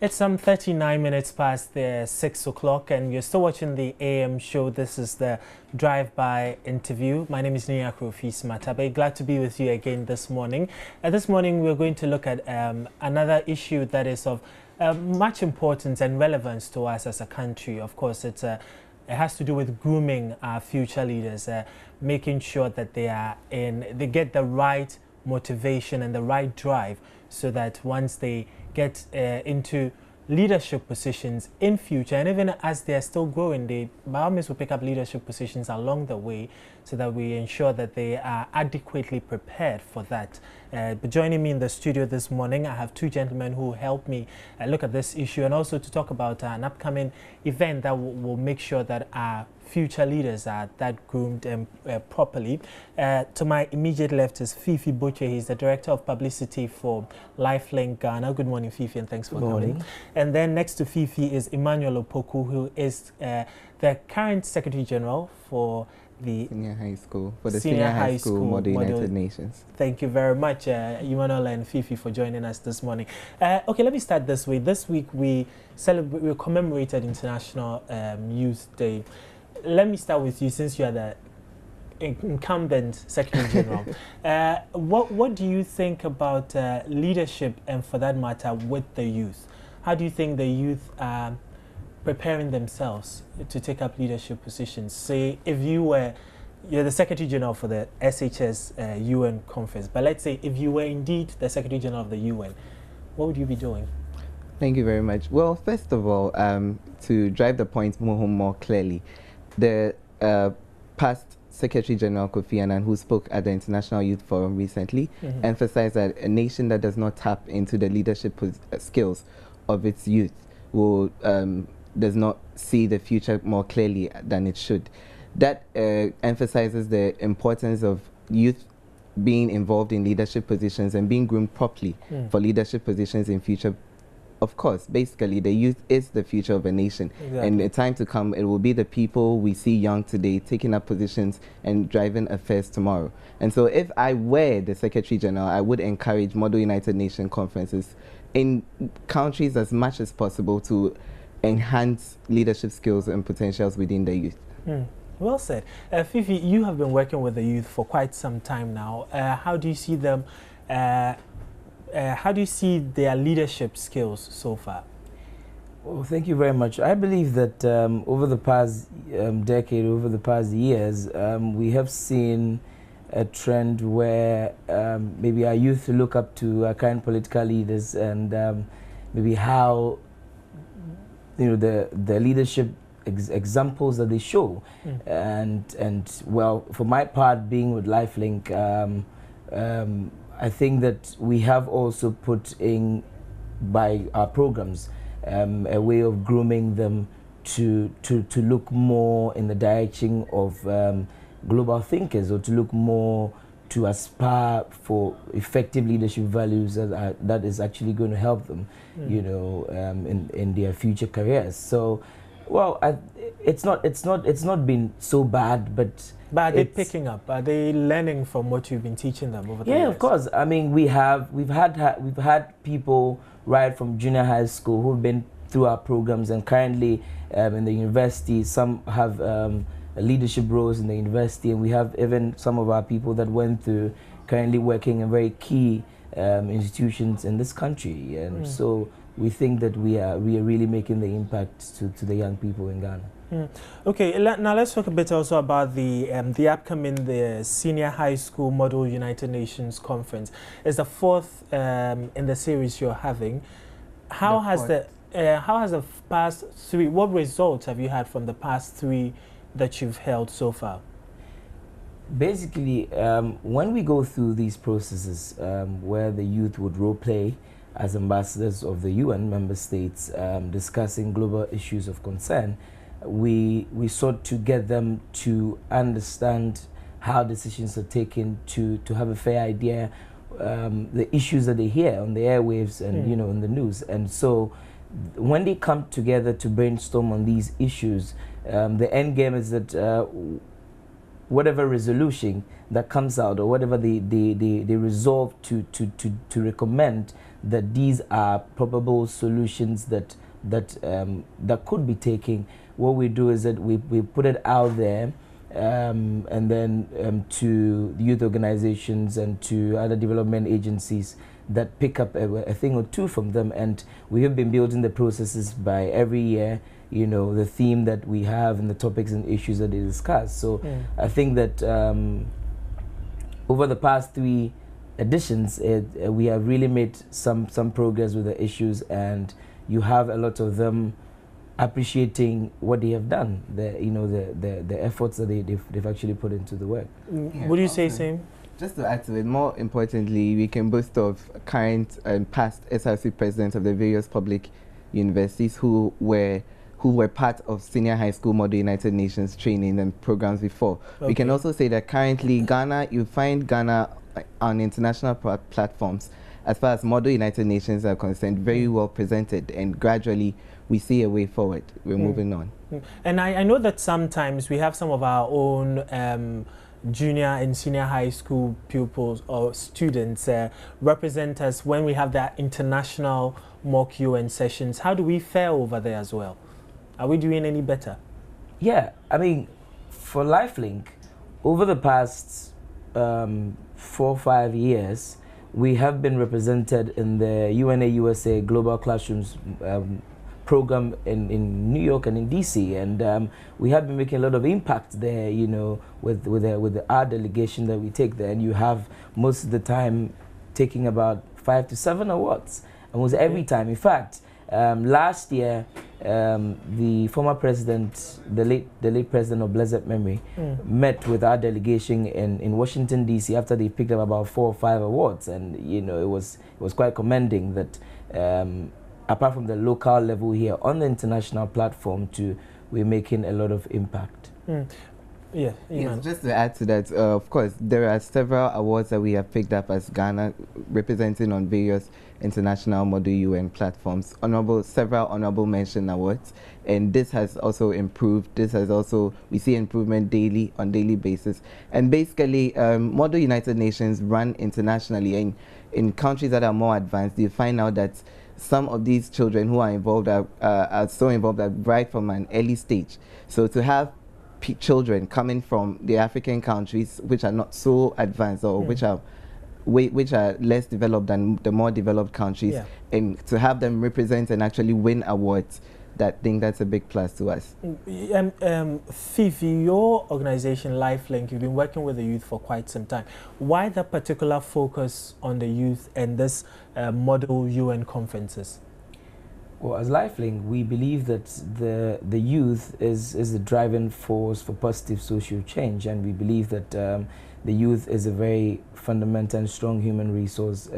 It's some 39 minutes past the 6 o'clock, and you're still watching the AM show. This is the drive-by interview. My name is Fiifi N. Glad to be with you again this morning. This morning, we're going to look at another issue that is of much importance and relevance to us as a country. Of course, it has to do with grooming our future leaders, making sure that they get the right motivation and the right drive, so that once they get into leadership positions in future, and even as they are still growing, they by all means will pick up leadership positions along the way, so that we ensure that they are adequately prepared for that. But joining me in the studio this morning, I have two gentlemen who help me look at this issue, and also to talk about an upcoming event that will make sure that our future leaders are that groomed properly. To my immediate left is Fiifi Botchway. He's the Director of Publicity for LifeLink Ghana. Good morning, Fiifi, and thanks for coming. And then next to Fiifi is Emmanuel Opoku, who is the current Secretary General for the Senior High School Model United Nations. Thank you very much, Emmanuel and Fiifi, for joining us this morning. Okay, let me start this way. This week we commemorated International Youth Day. Let me start with you, since you are the incumbent Secretary General. What do you think about leadership, and for that matter, with the youth? How do you think the youth are preparing themselves to take up leadership positions? Say, if you're the Secretary General for the SHSMUN conference, but let's say if you were indeed the Secretary General of the UN, what would you be doing? Thank you very much. Well, first of all, to drive the point more clearly, the past Secretary General Kofi Annan, who spoke at the International Youth Forum recently, emphasized that a nation that does not tap into the leadership skills of its youth does not see the future more clearly than it should. That emphasizes the importance of youth being involved in leadership positions and being groomed properly for leadership positions in future. Of course, basically, the youth is the future of a nation. Exactly. And in time to come, it will be the people we see young today taking up positions and driving affairs tomorrow. And so if I were the Secretary General, I would encourage Model United Nations conferences in countries as much as possible to enhance leadership skills and potentials within the youth. Well said. Fiifi, you have been working with the youth for quite some time now. How do you see them? How do you see their leadership skills so far? Well, thank you very much. I believe that over the past decade, over the past years, we have seen a trend where maybe our youth look up to our current political leaders, and maybe how the leadership examples that they show. And well, for my part, being with LifeLink, I think that we have also put in, by our programs, a way of grooming them to look more in the direction of global thinkers, or to look more to aspire for effective leadership values that is actually going to help them, in their future careers. So, well, it's not been so bad, but are they picking up? Are they learning from what you've been teaching them over the years? Yeah, of course. I mean, we've had people right from junior high school who've been through our programs, and currently in the university, some have leadership roles in the university, and we have even some of our people that went through currently working in very key institutions in this country, and so we think that we are really making the impact to the young people in Ghana. Okay, now let's talk a bit also about the upcoming Senior High School Model United Nations Conference. It's the fourth in the series you're having. How has the past three? What results have you had from the past three that you've held so far? Basically, when we go through these processes where the youth would role play as ambassadors of the UN member states, discussing global issues of concern, we sought to get them to understand how decisions are taken, to have a fair idea the issues that they hear on the airwaves and in the news. And so when they come together to brainstorm on these issues, the end game is that whatever resolution that comes out, or whatever they resolve to recommend, that these are probable solutions that could be taken, what we do is that we put it out there, and then to youth organizations and to other development agencies that pick up a thing or two from them, and we have been building the processes by every year, you know, the theme that we have and the topics and issues that they discuss. So I think that over the past 3 editions, we have really made some progress with the issues, and you have a lot of them appreciating what they have done, the efforts that they've actually put into the work. Yeah. Would you say same? Just to add to it, more importantly, we can boast of current and past SRC presidents of the various public universities who were part of senior high school Model United Nations training and programs before. Okay. We can also say that currently Ghana, you find Ghana on international platforms, as far as Model United Nations are concerned, very well presented, and gradually we see a way forward. We're moving on. And I know that sometimes we have some of our own junior and senior high school pupils or students represent us when we have that international mock UN sessions. How do we fare over there as well? Are we doing any better? Yeah, I mean, for LifeLink, over the past 4 or 5 years, we have been represented in the UNA USA Global Classrooms program in New York and in DC, and we have been making a lot of impact there, you know, with our delegation that we take there, and you have most of the time taking about 5 to 7 awards, almost every time. In fact, last year, the former president, the late president of blessed memory, met with our delegation in Washington DC after they picked up about 4 or 5 awards, and you know, it was quite commending that apart from the local level here on the international platform, we're making a lot of impact. Yeah, yes, just to add to that, of course, there are several awards that we have picked up as Ghana, representing on various international Model UN platforms. Several honorable mention awards, and this has also improved. This has also, we see improvement on daily basis. And basically, Model United Nations run internationally, and in countries that are more advanced, you find out that some of these children who are involved are so involved that right from an early stage. So to have children coming from the African countries which are not so advanced, or which are less developed than the more developed countries, and to have them represent and actually win awards, that's a big plus to us. Fiifi, your organization LifeLink, you've been working with the youth for quite some time. Why the particular focus on the youth and this Model UN conferences? Well, as LifeLink, we believe that the youth is the driving force for positive social change, and we believe that the youth is a very fundamental and strong human resource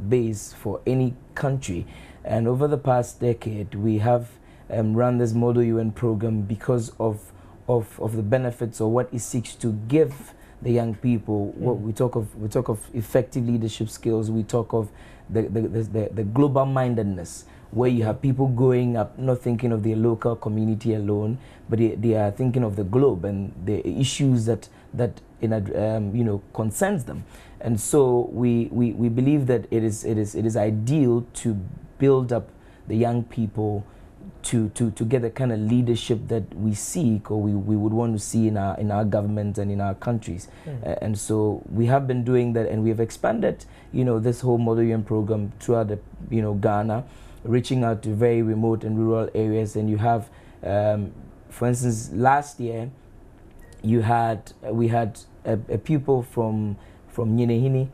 base for any country. And over the past decade, we have run this Model UN program because of the benefits, or what it seeks to give the young people. What we talk of effective leadership skills. We talk of the global mindedness, where you have people growing up not thinking of their local community alone, but they are thinking of the globe and the issues that concerns them. And so we believe that it is ideal to build up the young people to get the kind of leadership that we seek, or we would want to see in our government and in our countries. And so we have been doing that, and we have expanded, you know, this whole Model UN program throughout the, you know, Ghana, reaching out to very remote and rural areas. And you have, for instance, last year we had a pupil from Nyinehini,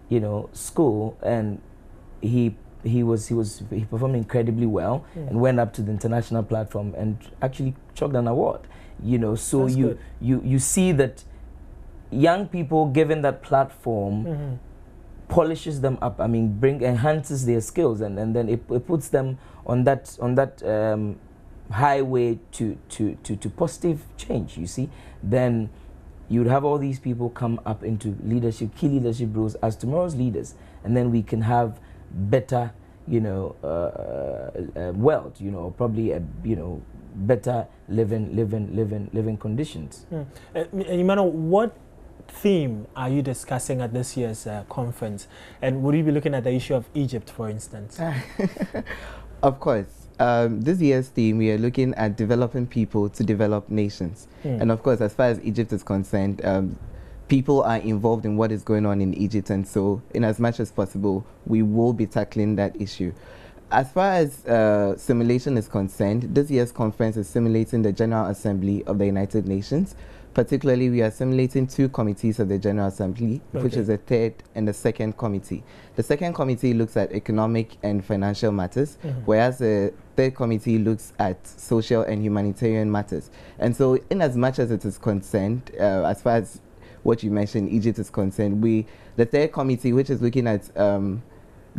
you know, school, and he performed incredibly well and went up to the international platform and actually chalked an award, you know. So you see that young people given that platform polishes them up. I mean, enhances their skills, and then it puts them on that highway to positive change. You see, then you'd have all these people come up into key leadership roles as tomorrow's leaders, and then we can have better, you know, wealth, you know, probably better living conditions. Emmanuel, what theme are you discussing at this year's conference? And would you be looking at the issue of Egypt, for instance? Of course. This year's theme, we are looking at developing people to develop nations. And of course, as far as Egypt is concerned, people are involved in what is going on in Egypt, and so in as much as possible, we will be tackling that issue. As far as simulation is concerned, this year's conference is simulating the General Assembly of the United Nations. Particularly, we are simulating 2 committees of the General Assembly, which is the third and the second committee. The second committee looks at economic and financial matters, whereas the third committee looks at social and humanitarian matters. And so, in as much as it is concerned, as far as what you mentioned, Egypt is concerned, the third committee, which is looking at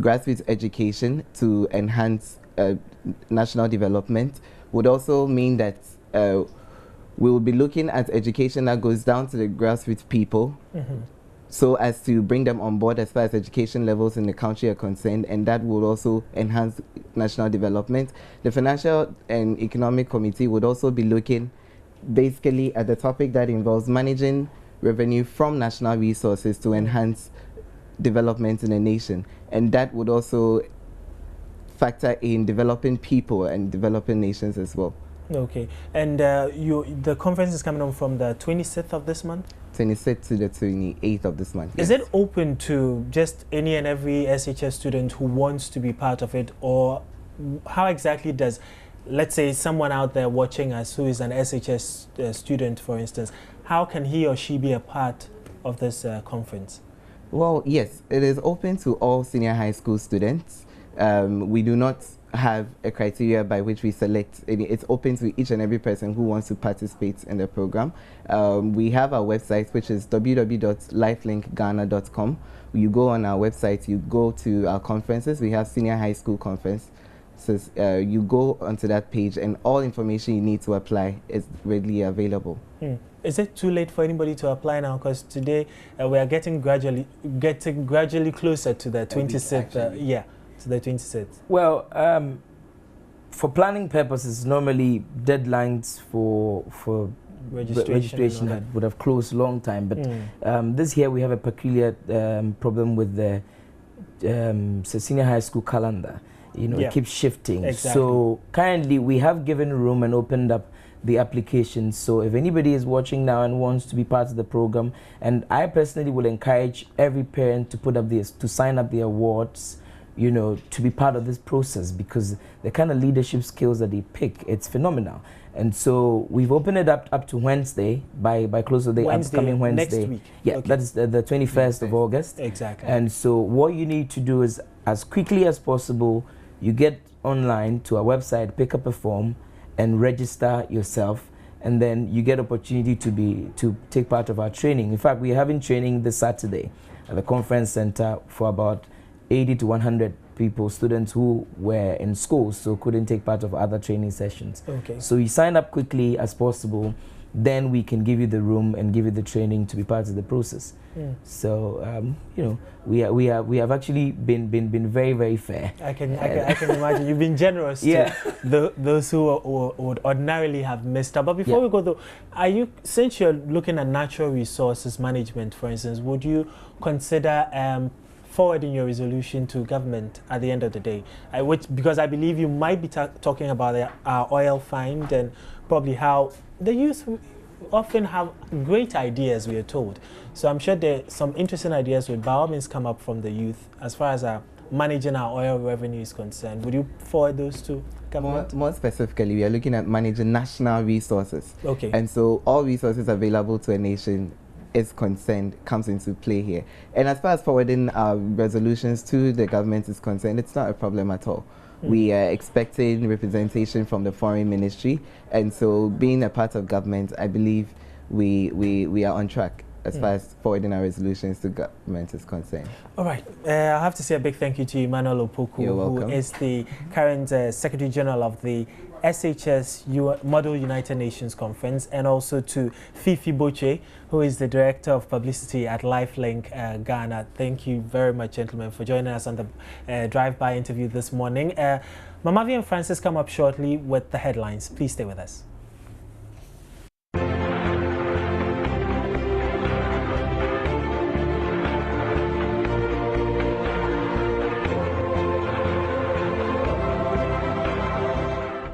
grassroots education to enhance national development, would also mean that we will be looking at education that goes down to the grassroots people, so as to bring them on board as far as education levels in the country are concerned, and that will also enhance national development. The Financial and Economic Committee would also be looking basically at the topic that involves managing revenue from national resources to enhance development in a nation, and that would also factor in developing people and developing nations as well. Okay, and the conference is coming on from the 26th of this month? 26th to the 28th of this month. Is it open to just any and every SHS student who wants to be part of it, or how exactly does, let's say, someone out there watching us who is an SHS student, for instance, how can he or she be a part of this conference? Well, yes, it is open to all senior high school students. We do not have a criteria by which we select. It's open to each and every person who wants to participate in the program. We have our website, which is www.lifelinkghana.com. You go on our website, you go to our conferences. We have senior high school conference. So you go onto that page, and all information you need to apply is readily available. Is it too late for anybody to apply now? Because today we are getting gradually closer to the 26th. Yeah, to the 26th. Well, for planning purposes, normally deadlines for registration that would have closed long time. But this year we have a peculiar problem with the senior high school calendar. It keeps shifting. Exactly. So currently we have given room and opened up the application. So if anybody is watching now and wants to be part of the program, and I personally will encourage every parent to sign up the awards, to be part of this process, because the kind of leadership skills that they pick, it's phenomenal. And so we've opened it up to Wednesday, by close of the upcoming Wednesday. Next week. Yeah, okay. That is the 21st of August. Exactly. And so what you need to do is, as quickly as possible, you get online to our website, pick up a form, and register yourself, and then you get opportunity to take part of our training. In fact, we're having training this Saturday at the conference center for about 80 to 100 people, students who were in schools, so couldn't take part of other training sessions. Okay. So you sign up quickly as possible, then we can give you the room and give you the training to be part of the process. So we have actually been very, very fair. I can imagine you've been generous to those who would ordinarily have missed out. But before we go though, since you're looking at natural resources management, for instance, would you consider forwarding your resolution to government at the end of the day? Because I believe you might be talking about our oil find, and probably how the youth often have great ideas, we are told. So I'm sure some interesting ideas will by all means come up from the youth as far as managing our oil revenue is concerned. Would you forward those to government? More specifically, we are looking at managing national resources. Okay. And so all resources available to a nation is concerned comes into play here. And as far as forwarding our resolutions to the government is concerned, it's not a problem at all. We are expecting representation from the foreign ministry, and so being a part of government, I believe we are on track as far as forwarding our resolutions to government is concerned. All right. I have to say a big thank you to Emmanuel Opoku, who is the current Secretary General of the SHS Model United Nations Conference, and also to Fiifi Botchway, who is the Director of Publicity at LifeLink Ghana. Thank you very much, gentlemen, for joining us on the drive-by interview this morning. Mamavi and Francis come up shortly with the headlines. Please stay with us.